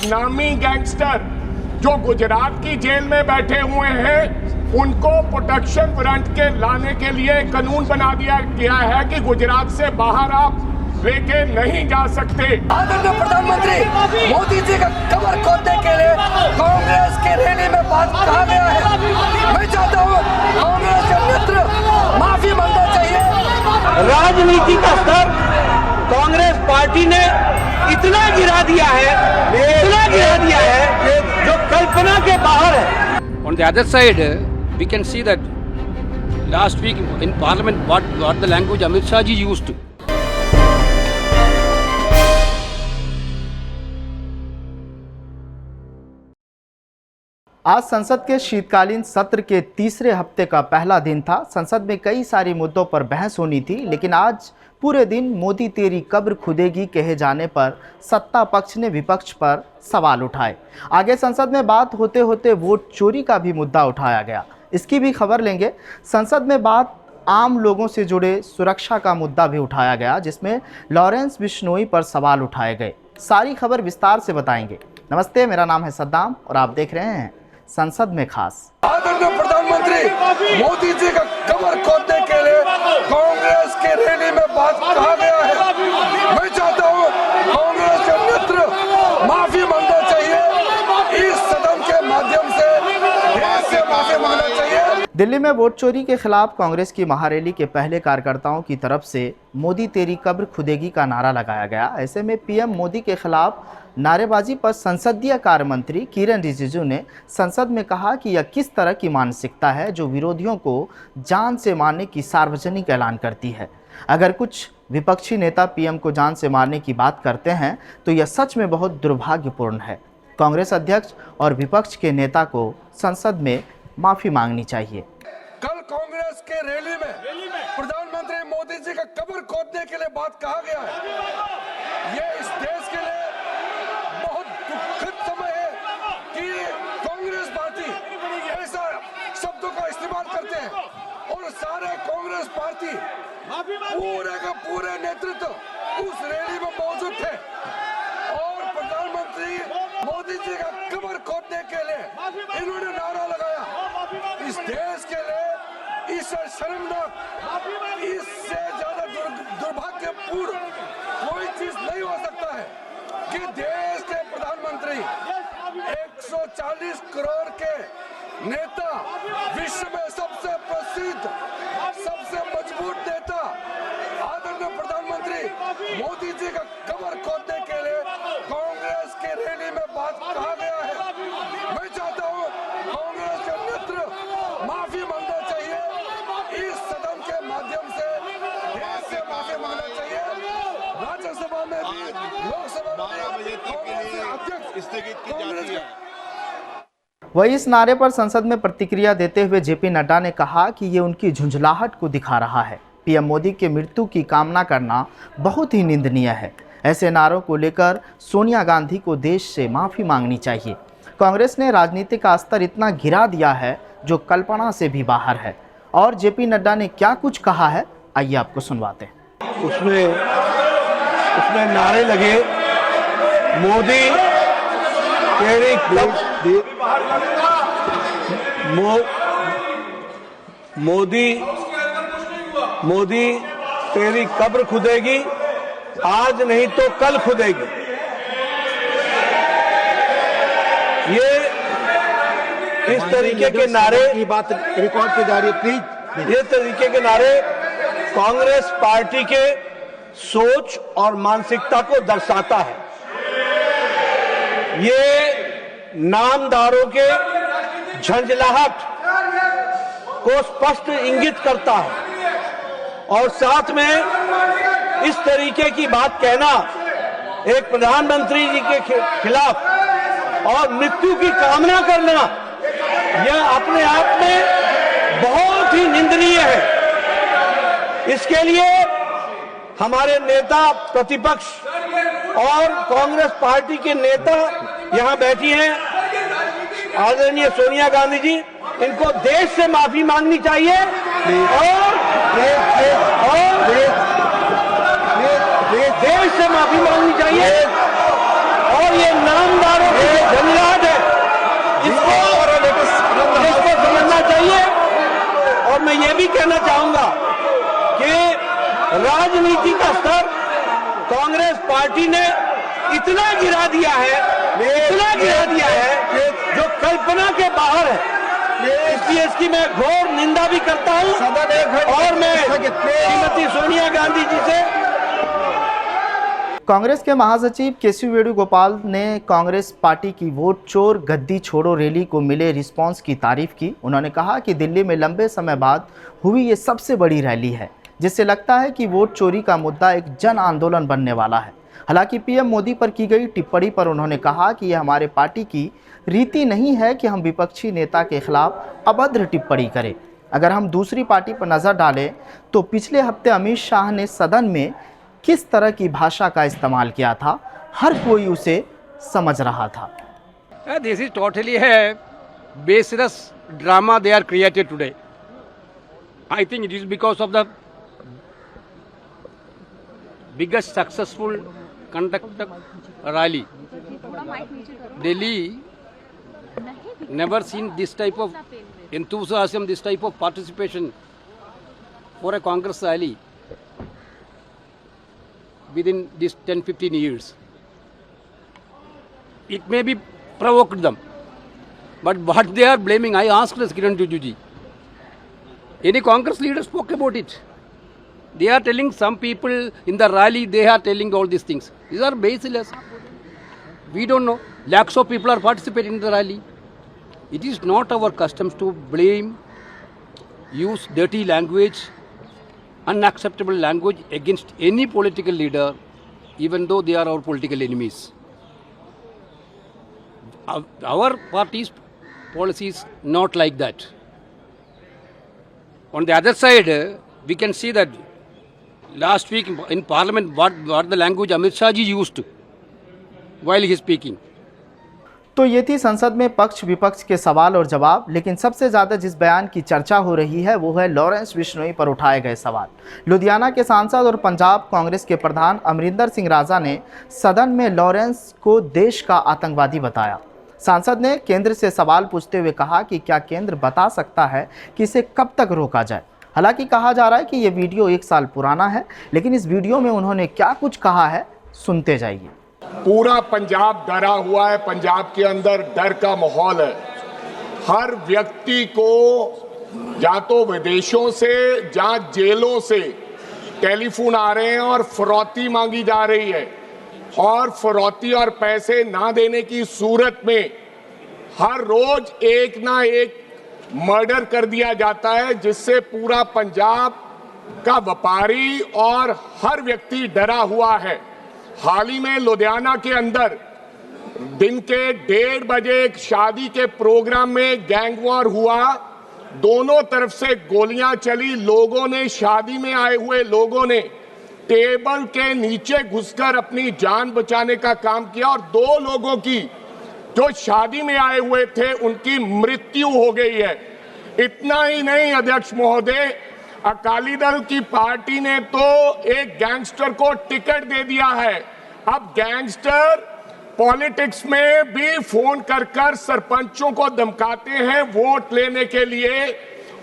नामी गैंगस्टर जो गुजरात की जेल में बैठे हुए हैं, उनको प्रोटेक्शन वारंट के लाने के लिए कानून बना दिया गया है कि गुजरात से बाहर आप लेके नहीं जा सकते। आदरणीय प्रधानमंत्री मोदी जी का कमर खोदने के लिए कांग्रेस की रैली में बात कहा गया है। मैं चाहता हूँ कांग्रेस के नेतृत्व माफी मांगना चाहिए। राजनीति का स्तर कांग्रेस पार्टी ने इतना गिरा दिया है जो कल्पना के बाहर है। On the other side, we can see that last week in Parliament, what the language Amit Shah ji used. आज संसद के शीतकालीन सत्र के तीसरे हफ्ते का पहला दिन था। संसद में कई सारी मुद्दों पर बहस होनी थी, लेकिन आज पूरे दिन मोदी तेरी कब्र खुदेगी कहे जाने पर सत्ता पक्ष ने विपक्ष पर सवाल उठाए। आगे संसद में बात होते होते वोट चोरी का भी मुद्दा उठाया गया, इसकी भी खबर लेंगे। संसद में बात आम लोगों से जुड़े सुरक्षा का मुद्दा भी उठाया गया, जिसमें लॉरेंस बिश्नोई पर सवाल उठाए गए। सारी खबर विस्तार से बताएंगे। नमस्ते, मेरा नाम है सद्दाम और आप देख रहे हैं संसद में खास। आदरणीय प्रधानमंत्री मोदी जी का कमर खोदने के लिए कांग्रेस की रैली में बात कहा गया है। मैं चाहता हूँ कांग्रेस के नेतृत्व माफी मांगना चाहिए। इस सदन के माध्यम से देश से माफी मांगना चाहिए। दिल्ली में वोट चोरी के खिलाफ कांग्रेस की महारैली के पहले कार्यकर्ताओं की तरफ से मोदी तेरी कब्र खुदेगी का नारा लगाया गया। ऐसे में पीएम मोदी के खिलाफ नारेबाजी पर संसदीय कार्य मंत्री किरण रिजिजू ने संसद में कहा कि यह किस तरह की मानसिकता है जो विरोधियों को जान से मारने की सार्वजनिक ऐलान करती है। अगर कुछ विपक्षी नेता पीएम को जान से मारने की बात करते हैं तो यह सच में बहुत दुर्भाग्यपूर्ण है। कांग्रेस अध्यक्ष और विपक्ष के नेता को संसद में माफी मांगनी चाहिए। कल कांग्रेस के रैली में प्रधानमंत्री मोदी जी का कब्र खोदने के लिए बात कहा गया है। ये इस देश के लिए बहुत दुखद समय है कि कांग्रेस पार्टी ऐसा शब्दों का इस्तेमाल करते हैं और सारे कांग्रेस पार्टी पूरे का पूरे नेतृत्व उस रैली में मौजूद थे और प्रधानमंत्री मोदी जी का कब्र खोदने के लिए इन्होंने नारा लगाया। इस देश के लिए इससे शर्मनाक, इससे ज्यादा दुर्भाग्यपूर्ण कोई चीज नहीं हो सकता है कि देश के प्रधानमंत्री 140 करोड़ के नेता, विश्व में सबसे प्रसिद्ध, सबसे मजबूत नेता आदरणीय प्रधानमंत्री मोदी जी का कब्र खोदने के लिए कांग्रेस की रैली में बात कहा गया है। मैं चाहता हूँ कांग्रेस के नेतृत्व माफी मांगना चाहिए। इस सदन के माध्यम से देश से माफी मांगना चाहिए। राज्यसभा में भी, लोकसभा में भी कांग्रेस के अध्यक्ष स्थगित की जाती है। वही इस नारे पर संसद में प्रतिक्रिया देते हुए जेपी नड्डा ने कहा कि ये उनकी झुंझलाहट को दिखा रहा है। पीएम मोदी के मृत्यु की कामना करना बहुत ही निंदनीय है। ऐसे नारों को लेकर सोनिया गांधी को देश से माफी मांगनी चाहिए। कांग्रेस ने राजनीति का स्तर इतना गिरा दिया है जो कल्पना से भी बाहर है। और जेपी नड्डा ने क्या कुछ कहा है, आइए आपको सुनवाते हैं। उसमें नारे लगे, मोदी तेरी मोदी तेरी कब्र खुदेगी, आज नहीं तो कल खुदेगी। ये इस तरीके के नारे की बात रिकॉर्ड पे जा रही है, प्लीज। ये तरीके के नारे कांग्रेस पार्टी के सोच और मानसिकता को दर्शाता है। ये नामदारों के झंझलाहट को स्पष्ट इंगित करता है और साथ में इस तरीके की बात कहना एक प्रधानमंत्री जी के खिलाफ और मृत्यु की कामना करना, यह अपने आप में बहुत ही निंदनीय है। इसके लिए हमारे नेता प्रतिपक्ष और कांग्रेस पार्टी के नेता यहां बैठी हैं, आदरणीय सोनिया गांधी जी, इनको देश से माफी मांगनी चाहिए और देश से माफी मांगनी चाहिए और ये नामदारों राजनीति का स्तर कांग्रेस पार्टी ने इतना गिरा दिया है जो कल्पना के बाहर है। इसलिए इसकी मैं घोर निंदा भी करता हूं और मैं श्रीमती सोनिया गांधी जी से। कांग्रेस के महासचिव केसी वेणुगोपाल ने कांग्रेस पार्टी की वोट चोर गद्दी छोड़ो रैली को मिले रिस्पांस की तारीफ की। उन्होंने कहा कि दिल्ली में लंबे समय बाद हुई ये सबसे बड़ी रैली है, जिससे लगता है कि वोट चोरी का मुद्दा एक जन आंदोलन बनने वाला है। हालांकि पीएम मोदी पर की गई टिप्पणी पर उन्होंने कहा कि यह हमारे पार्टी की रीति नहीं है कि हम विपक्षी नेता के खिलाफ अभद्र टिप्पणी करें। अगर हम दूसरी पार्टी पर नज़र डालें तो पिछले हफ्ते अमित शाह ने सदन में किस तरह की भाषा का इस्तेमाल किया था, हर कोई उसे समझ रहा था। This is totally a baseless drama they are created today. I think it is because of the biggest successful conducted rally. Delhi never seen this type of enthusiasm, this type of participation for a Congress rally within these 10-15 years. It may be provoked them, but what they are blaming, I asked Kiran Rijiju, any Congress leader spoke about it. They are telling some people in the rally, they are telling all these things. These are baseless. We don't know. Lakhs of people are participating in the rally. It is not our customs to blame, use dirty language, unacceptable language against any political leader, even though they are our political enemies. Our party's policy is not like that. On the other side, we can see that last week in Parliament, what the language Amit Shah ji used while he is speaking. तो ये थी संसद में पक्ष विपक्ष के सवाल और जवाब। लेकिन सबसे ज़्यादा जिस बयान की चर्चा हो रही है वो है लॉरेंस बिश्नोई पर उठाए गए सवाल। लुधियाना के सांसद और पंजाब कांग्रेस के प्रधान अमरिंदर सिंह राजा ने सदन में लॉरेंस को देश का आतंकवादी बताया। सांसद ने केंद्र से सवाल पूछते हुए कहा कि क्या केंद्र बता सकता है कि इसे कब तक रोका जाए। हालांकि कहा जा रहा है कि ये वीडियो 1 साल पुराना है, लेकिन इस वीडियो में उन्होंने क्या कुछ कहा है सुनते जाइए। पूरा पंजाब डरा हुआ है, पंजाब के अंदर डर का माहौल है। हर व्यक्ति को या तो विदेशों से या जेलों से टेलीफोन आ रहे हैं और फिरौती मांगी जा रही है, और फिरौती और पैसे ना देने की सूरत में हर रोज एक ना एक मर्डर कर दिया जाता है, जिससे पूरा पंजाब का व्यापारी और हर व्यक्ति डरा हुआ है। हाल ही में लुधियाना के अंदर दिन के 1:30 बजे एक शादी के प्रोग्राम में गैंग वॉर हुआ। दोनों तरफ से गोलियां चली। लोगों ने, शादी में आए हुए लोगों ने टेबल के नीचे घुसकर अपनी जान बचाने का काम किया, और 2 लोगों की जो शादी में आए हुए थे उनकी मृत्यु हो गई है। इतना ही नहीं अध्यक्ष महोदय, अकाली दल की पार्टी ने तो एक गैंगस्टर को टिकट दे दिया है। अब गैंगस्टर पॉलिटिक्स में भी फोन कर कर सरपंचों को धमकाते हैं वोट लेने के लिए।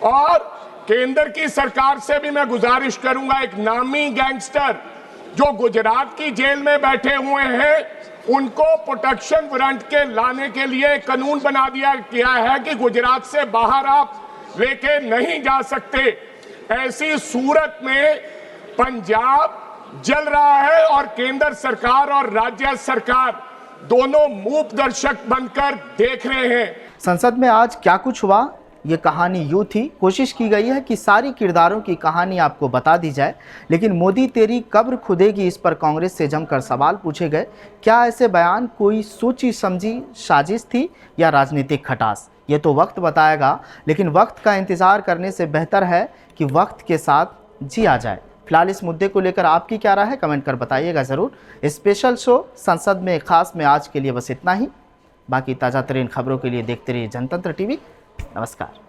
और केंद्र की सरकार से भी मैं गुजारिश करूंगा, एक नामी गैंगस्टर जो गुजरात की जेल में बैठे हुए हैं, उनको प्रोटेक्शन वारंट के लाने के लिए कानून बना दिया गया है कि गुजरात से बाहर आप लेके नहीं जा सकते। ऐसी सूरत में पंजाब जल रहा है और केंद्र सरकार और राज्य सरकार दोनों मूक दर्शक बनकर देख रहे हैं। संसद में आज क्या कुछ हुआ, ये कहानी यूं थी। कोशिश की गई है कि सारी किरदारों की कहानी आपको बता दी जाए, लेकिन मोदी तेरी कब्र खुदेगी इस पर कांग्रेस से जमकर सवाल पूछे गए। क्या ऐसे बयान कोई सोची समझी साजिश थी या राजनीतिक खटास, ये तो वक्त बताएगा। लेकिन वक्त का इंतज़ार करने से बेहतर है कि वक्त के साथ जिया जाए। फिलहाल इस मुद्दे को लेकर आपकी क्या राय है, कमेंट कर बताइएगा ज़रूर। स्पेशल शो संसद में खास में आज के लिए बस इतना ही। बाकी ताज़ा तरीन खबरों के लिए देखते रहिए जनतंत्र टीवी। नमस्कार।